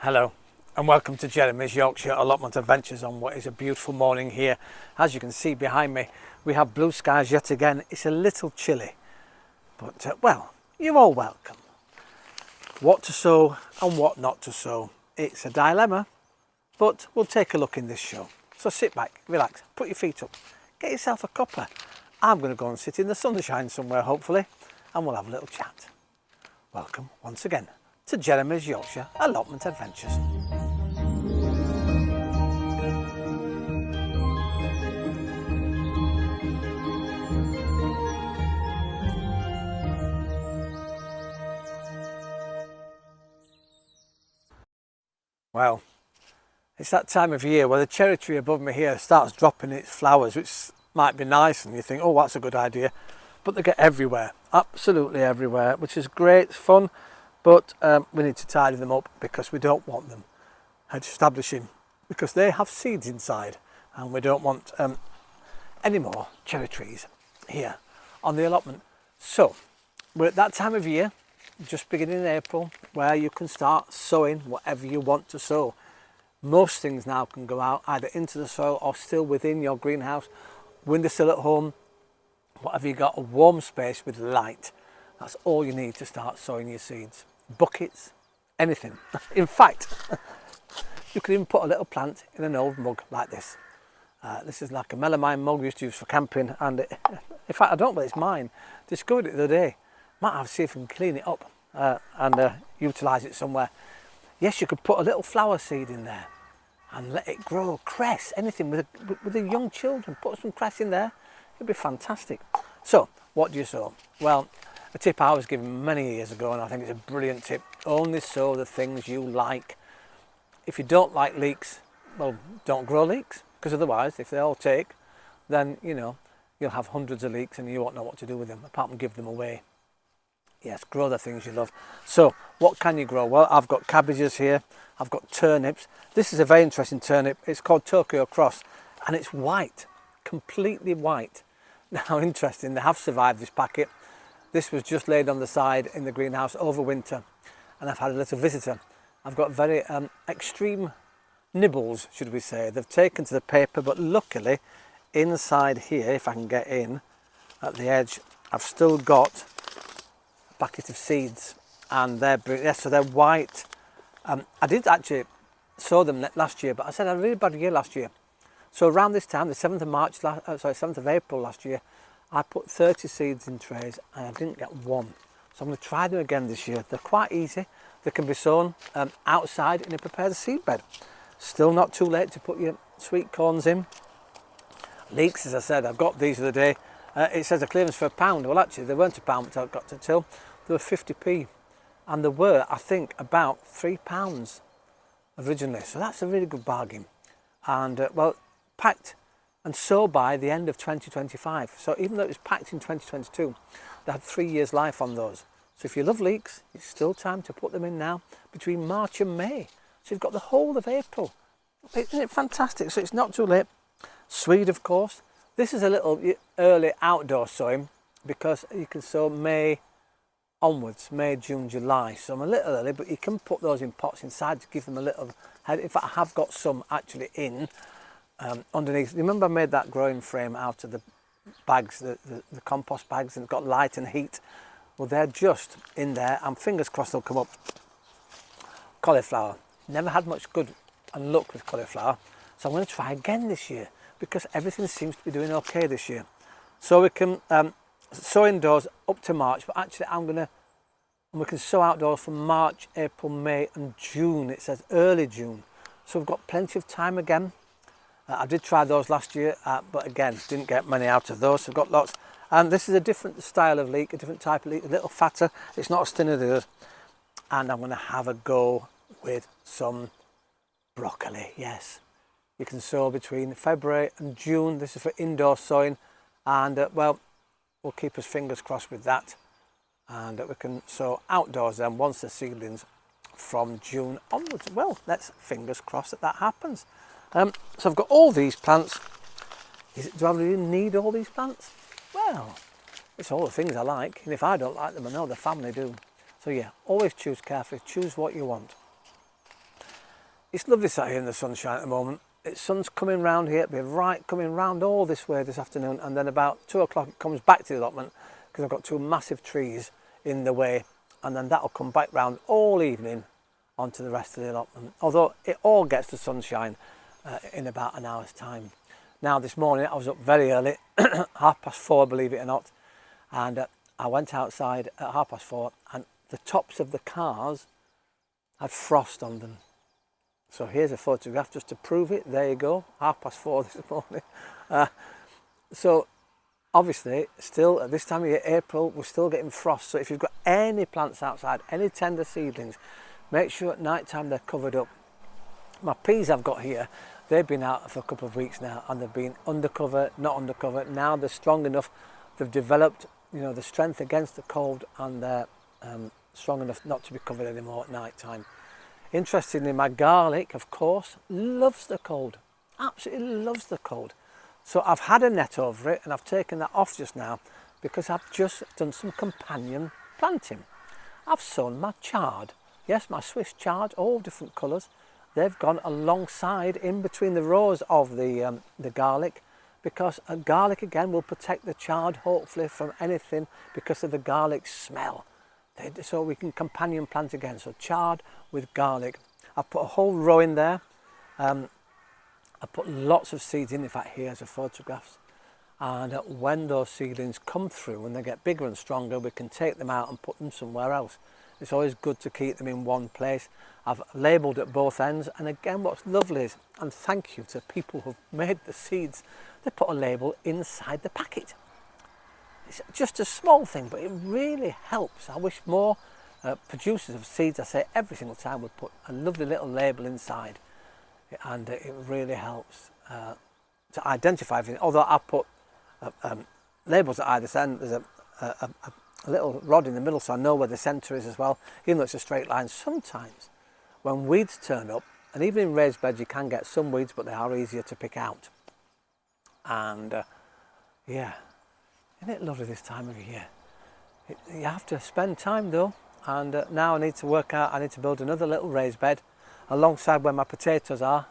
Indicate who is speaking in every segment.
Speaker 1: Hello and welcome to Jeremy's Yorkshire Allotment Adventures on what is a beautiful morning here. As you can see behind me, we have blue skies yet again. It's a little chilly, but well, you're all welcome. What to sow and what not to sow. It's a dilemma, but we'll take a look in this show. So sit back, relax, put your feet up, get yourself a cuppa. I'm going to go and sit in the sunshine somewhere hopefully, and we'll have a little chat. Welcome once again to Jeremy's Yorkshire Allotment Adventures. Well, it's that time of year where the cherry tree above me here starts dropping its flowers, which might be nice, and you think, oh, that's a good idea, but they get everywhere, absolutely everywhere, which is great, it's fun. But we need to tidy them up because we don't want them establishing, because they have seeds inside, and we don't want any more cherry trees here on the allotment. So we're at that time of year, just beginning in April, where you can start sowing whatever you want to sow. Most things now can go out either into the soil or still within your greenhouse, windowsill at home, whatever you got, a warm space with light. That's all you need to start sowing your seeds. Buckets, anything. In fact, you can even put a little plant in an old mug like this. This is like a melamine mug we used to use for camping, and in fact I don't know, it's mine. Discovered it the other day. Might have to see if we can clean it up and utilise it somewhere. Yes, you could put a little flower seed in there and let it grow. Cress, anything with the young children. Put some cress in there. It'd be fantastic. So, what do you sow? Well, a tip I was given many years ago, and I think it's a brilliant tip: only sow the things you like. If you don't like leeks, well, don't grow leeks, because otherwise, if they all take, then, you know, you'll have hundreds of leeks and you won't know what to do with them, apart from give them away. Yes, grow the things you love. So, what can you grow? Well, I've got cabbages here, I've got turnips. This is a very interesting turnip. It's called Tokyo Cross, and it's white, completely white. Now, interesting, they have survived this packet. This was just laid on the side in the greenhouse over winter, and I've had a little visitor. I've got very extreme nibbles, should we say. They've taken to the paper, but luckily inside here, if I can get in at the edge, I've still got a packet of seeds, and so they're white. I did actually sow them last year, but I said I had a really bad year last year. So around this time, the 7th of April last year, I put 30 seeds in trays and I didn't get one. So I'm going to try them again this year. They're quite easy. They can be sown outside in a prepared seed bed. Still not too late to put your sweet corns in. Leeks, as I said, I've got these the other day. It says a clearance for £1. Well, actually, they weren't £1 until I got to till. They were 50p. And there were, I think, about £3 originally. So that's a really good bargain. And, well, packed and so by the end of 2025. So even though it was packed in 2022, they had 3 years life on those. So if you love leeks, it's still time to put them in now between March and May. So you've got the whole of April. Isn't it fantastic? So it's not too late. Swede, of course. This is a little early outdoor sowing because you can sow May onwards, May, June, July. So I'm a little early, but you can put those in pots inside to give them a little head. In fact, I have got some actually in underneath. Remember I made that growing frame out of the bags, the compost bags, and it's got light and heat. Well, they're just in there, and fingers crossed they'll come up. Cauliflower. Never had much good and luck with cauliflower, so I'm going to try again this year because everything seems to be doing okay this year. So we can sow indoors up to March, but actually we can sow outdoors from March, April, May and June. It says early June. So we've got plenty of time again. I did try those last year, but again, didn't get many out of those. So I've got lots. And this is a different style of leek, a different type of leek, a little fatter. It's not as thin as the others. And I'm going to have a go with some broccoli, yes. You can sow between February and June. This is for indoor sowing. And, well, we'll keep us fingers crossed with that. And we can sow outdoors then once the seedlings from June onwards. Well, let's fingers crossed that happens. So I've got all these plants. Do I really need all these plants? Well, it's all the things I like, and if I don't like them, I know the family do. So yeah, always choose carefully, choose what you want. It's lovely sat here in the sunshine at the moment. The sun's coming round here, it'll be right coming round all this way this afternoon, and then about 2 o'clock it comes back to the allotment because I've got two massive trees in the way, and then that'll come back round all evening onto the rest of the allotment. Although it all gets the sunshine in about an hour's time. Now this morning I was up very early, 4:30 believe it or not, and I went outside at 4:30 and the tops of the cars had frost on them. So here's a photograph just to prove it. There you go, 4:30 this morning. So obviously still at this time of year, April, we're still getting frost. So if you've got any plants outside, any tender seedlings, make sure at night time they're covered up. My peas I've got here, they've been out for a couple of weeks now and they've been undercover, not undercover. Now they're strong enough, they've developed, you know, the strength against the cold, and they're strong enough not to be covered anymore at night time. Interestingly, my garlic, of course, loves the cold, absolutely loves the cold. So I've had a net over it and I've taken that off just now because I've just done some companion planting. I've sown my chard, yes, my Swiss chard, all different colours. They've gone alongside in between the rows of the garlic, because a garlic again will protect the chard hopefully from anything because of the garlic smell. So we can companion plant again, so chard with garlic. I've put a whole row in there. I put lots of seeds in fact here's the photographs, and when those seedlings come through and they get bigger and stronger, we can take them out and put them somewhere else. It's always good to keep them in one place. I've labelled at both ends, and again what's lovely is, and thank you to people who've made the seeds, they put a label inside the packet. It's just a small thing, but it really helps. I wish more producers of seeds, I say every single time, would put a lovely little label inside, and it really helps to identify everything. Although I put labels at either end, there's a little rod in the middle so I know where the centre is as well, even though it's a straight line. Sometimes when weeds turn up, and even in raised beds you can get some weeds, but they are easier to pick out. And yeah, isn't it lovely this time of year? You have to spend time though, and now I need to work out, I need to build another little raised bed alongside where my potatoes are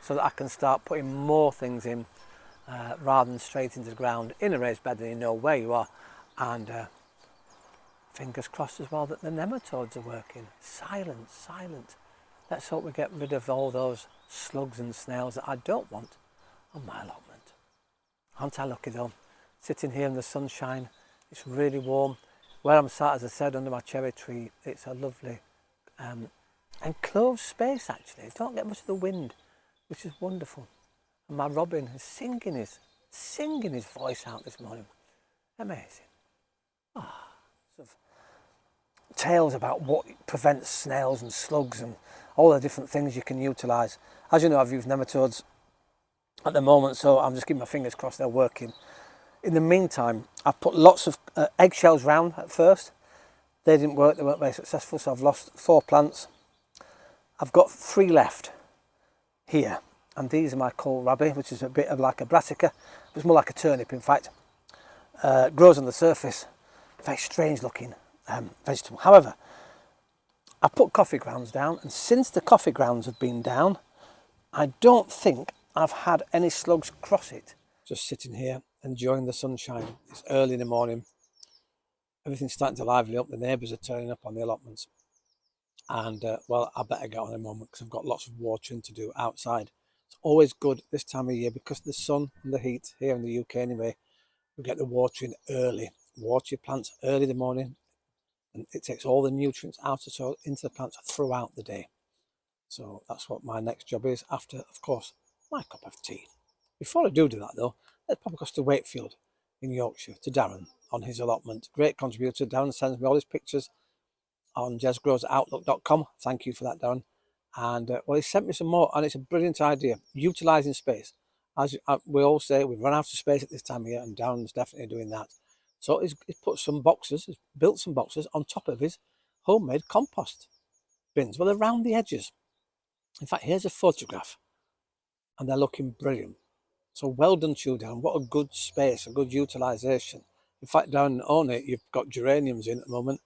Speaker 1: so that I can start putting more things in rather than straight into the ground in a raised bed, then you know where you are. And fingers crossed as well that the nematodes are working. Silent, silent. Let's hope we get rid of all those slugs and snails that I don't want on my allotment. Aren't I lucky though? Sitting here in the sunshine, it's really warm. Where I'm sat, as I said, under my cherry tree, it's a lovely enclosed space actually. You don't get much of the wind, which is wonderful. And my robin is singing his voice out this morning. Amazing. Sort of tales about what prevents snails and slugs and all the different things you can utilise. As you know, I've used nematodes at the moment, so I'm just keeping my fingers crossed they're working. In the meantime, I've put lots of eggshells round at first. They didn't work, they weren't very successful, so I've lost 4 plants. I've got 3 left here, and these are my kohlrabi, which is a bit of like a brassica. It's more like a turnip in fact. Grows on the surface, very strange looking vegetable. However, I put coffee grounds down, and since the coffee grounds have been down, I don't think I've had any slugs cross it. Just sitting here enjoying the sunshine. It's early in the morning, everything's starting to lively up, the neighbours are turning up on the allotments, and well, I better get on in a moment because I've got lots of watering to do outside. It's always good this time of year because of the sun and the heat here in the UK anyway. We get the watering early. Water your plants early in the morning, and it takes all the nutrients out of the soil into the plants throughout the day. So that's what my next job is, after, of course, my cup of tea. Before I do that though, let's pop across to Wakefield in Yorkshire to Darren on his allotment. Great contributor. Darren sends me all his pictures on jezgrowsoutlook.com. Thank you for that, Darren. And well, he sent me some more, and it's a brilliant idea, utilising space. As we all say, we've run out of space at this time of year, and Darren's definitely doing that. So he's put some boxes, he's built some boxes on top of his homemade compost bins. Well, around the edges. In fact, here's a photograph, and they're looking brilliant. So well done to you, Darren. What a good space, a good utilisation. In fact, down on it, you've got geraniums in at the moment,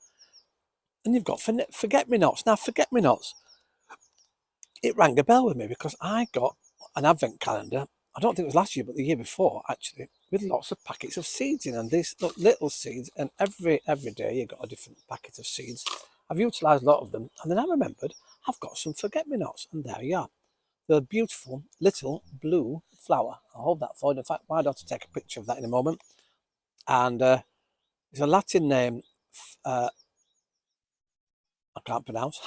Speaker 1: and you've got forget-me-nots. Now, forget-me-nots, it rang a bell with me because I got an advent calendar. I don't think it was last year, but the year before, actually, with lots of packets of seeds in, and these little seeds, and every day you got a different packet of seeds. I've utilised a lot of them, and then I remembered I've got some forget-me-nots, and there you are. The beautiful little blue flower. I'll hold that for you. In fact, my daughter take a picture of that in a moment. And it's a Latin name. I can't pronounce.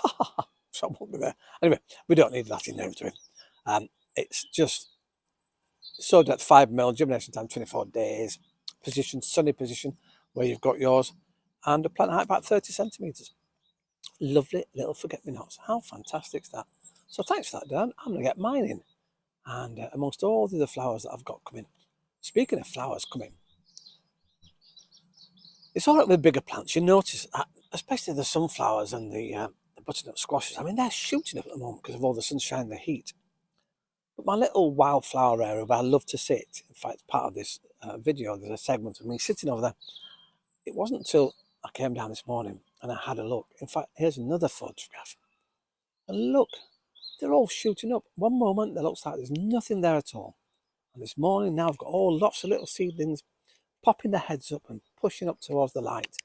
Speaker 1: So I won't be there. Anyway, we don't need Latin names to it. It's just sowed at 5 mil, germination time 24 days, position, sunny position where you've got yours, and a plant height about 30 centimetres. Lovely little forget-me-nots. How fantastic is that? So thanks for that, Dan. I'm going to get mine in. And amongst all the other flowers that I've got coming. Speaking of flowers coming, it's all right with bigger plants. You notice that, especially the sunflowers and the butternut squashes. I mean, they're shooting up at the moment because of all the sunshine and the heat. But my little wildflower area where I love to sit, in fact, part of this video, there's a segment of me sitting over there. It wasn't until I came down this morning and I had a look. In fact, here's another photograph. And look, they're all shooting up. One moment, it looks like there's nothing there at all. And this morning, now I've got lots of little seedlings popping their heads up and pushing up towards the light.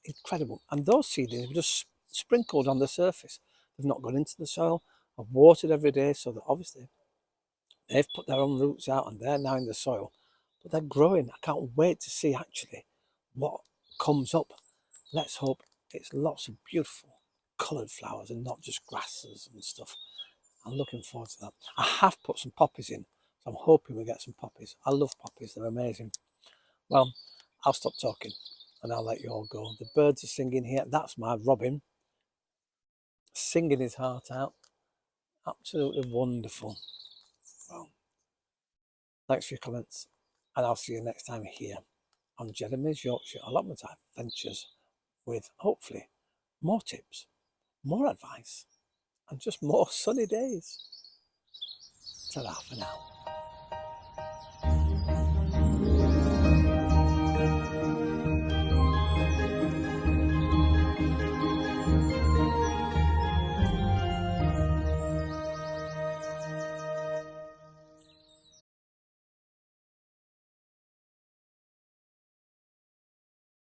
Speaker 1: Incredible. And those seedlings were just sprinkled on the surface. They've not gone into the soil. I've watered every day so that obviously they've put their own roots out and they're now in the soil. But they're growing. I can't wait to see actually what comes up. Let's hope it's lots of beautiful coloured flowers and not just grasses and stuff. I'm looking forward to that. I have put some poppies in, so I'm hoping we get some poppies. I love poppies, they're amazing. Well, I'll stop talking and I'll let you all go. The birds are singing here. That's my robin singing his heart out. Absolutely wonderful. Well, thanks for your comments, and I'll see you next time here on Jeremy's Yorkshire Allotment Adventures with hopefully more tips, more advice, and just more sunny days. Ta-ra for now.